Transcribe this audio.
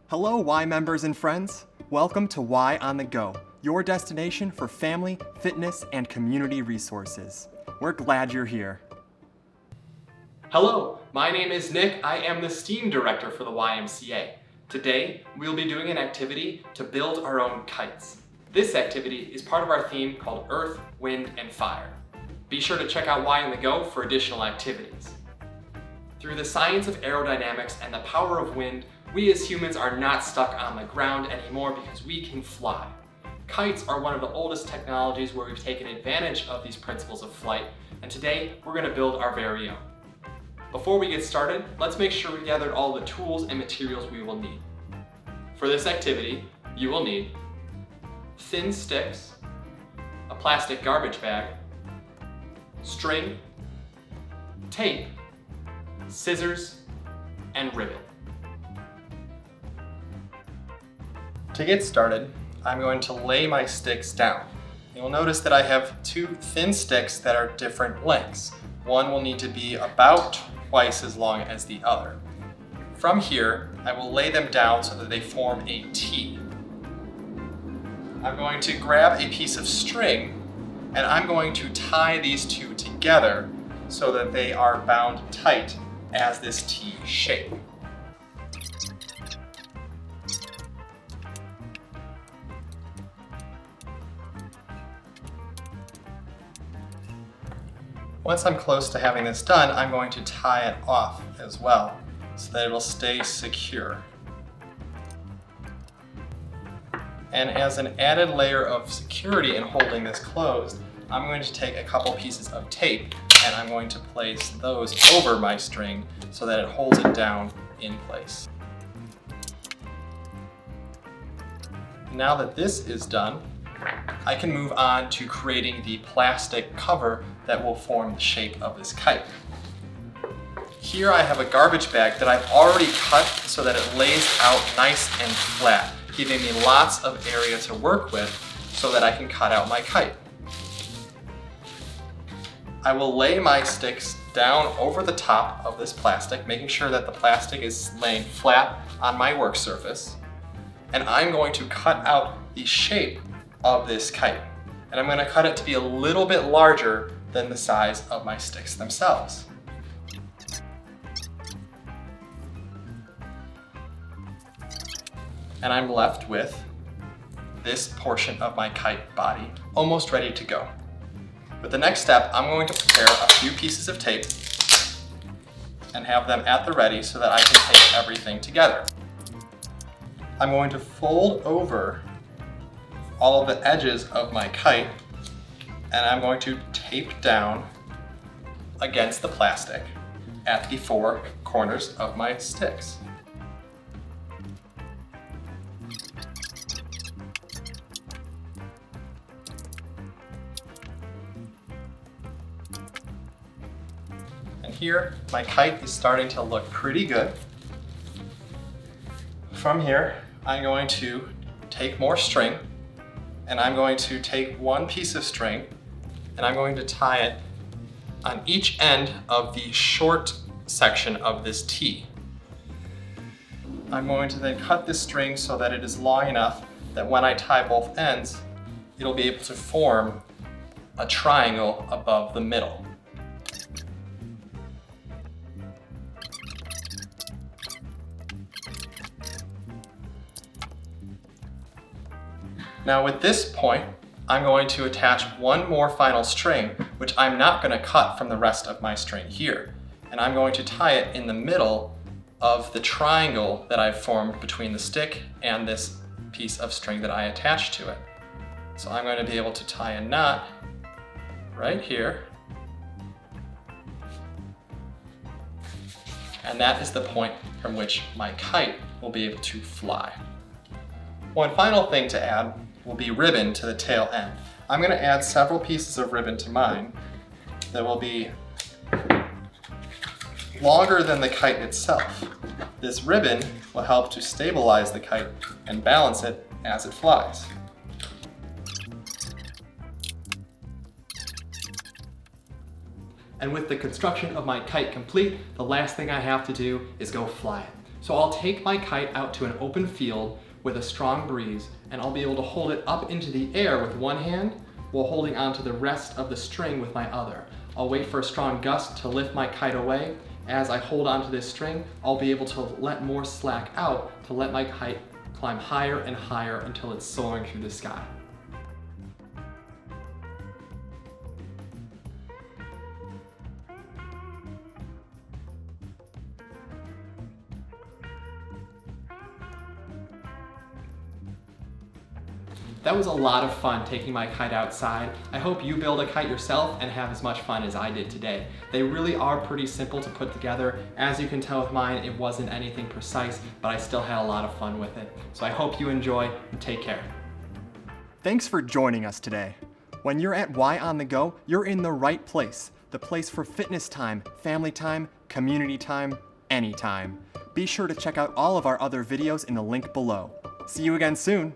Hello, Y members and friends. Welcome to Y on the Go, your destination for family, fitness, and community resources. We're glad you're here. Hello, my name is Nick. I am the STEAM director for the YMCA. Today, we'll be doing an activity to build our own kites. This activity is part of our theme called Earth, Wind, and Fire. Be sure to check out Y on the Go for additional activities. Through the science of aerodynamics and the power of wind, we as humans are not stuck on the ground anymore because we can fly. Kites are one of the oldest technologies where we've taken advantage of these principles of flight, and today we're going to build our very own. Before we get started, let's make sure we gathered all the tools and materials we will need. For this activity, you will need thin sticks, a plastic garbage bag, string, tape, scissors, and ribbon. To get started, I'm going to lay my sticks down. You'll notice that I have two thin sticks that are different lengths. One will need to be about twice as long as the other. From here, I will lay them down so that they form a T. I'm going to grab a piece of string and I'm going to tie these two together so that they are bound tight as this T shape. Once I'm close to having this done, I'm going to tie it off as well so that it'll stay secure. And as an added layer of security in holding this closed, I'm going to take a couple pieces of tape and I'm going to place those over my string so that it holds it down in place. Now that this is done, I can move on to creating the plastic cover that will form the shape of this kite. Here I have a garbage bag that I've already cut so that it lays out nice and flat, giving me lots of area to work with so that I can cut out my kite. I will lay my sticks down over the top of this plastic, making sure that the plastic is laying flat on my work surface. And I'm going to cut out the shape of this kite. And I'm going to cut it to be a little bit larger than the size of my sticks themselves. And I'm left with this portion of my kite body almost ready to go. With the next step, I'm going to prepare a few pieces of tape and have them at the ready so that I can tape everything together. I'm going to fold over all of the edges of my kite and I'm going to tape down against the plastic at the four corners of my sticks. And here, my kite is starting to look pretty good. From here, I'm going to take more string and I'm going to take one piece of string and I'm going to tie it on each end of the short section of this T. I'm going to then cut this string so that it is long enough that when I tie both ends, it'll be able to form a triangle above the middle. Now with this point, I'm going to attach one more final string, which I'm not going to cut from the rest of my string here. And I'm going to tie it in the middle of the triangle that I've formed between the stick and this piece of string that I attached to it. So I'm going to be able to tie a knot right here. And that is the point from which my kite will be able to fly. One final thing to add will be ribbon to the tail end. I'm going to add several pieces of ribbon to mine that will be longer than the kite itself. This ribbon will help to stabilize the kite and balance it as it flies. And with the construction of my kite complete, the last thing I have to do is go fly it. So I'll take my kite out to an open field with a strong breeze, and I'll be able to hold it up into the air with one hand while holding onto the rest of the string with my other. I'll wait for a strong gust to lift my kite away. As I hold onto this string, I'll be able to let more slack out to let my kite climb higher and higher until it's soaring through the sky. That was a lot of fun taking my kite outside. I hope you build a kite yourself and have as much fun as I did today. They really are pretty simple to put together. As you can tell with mine, it wasn't anything precise, but I still had a lot of fun with it. So I hope you enjoy and take care. Thanks for joining us today. When you're at Y on the Go, you're in the right place. The place for fitness time, family time, community time, anytime. Be sure to check out all of our other videos in the link below. See you again soon.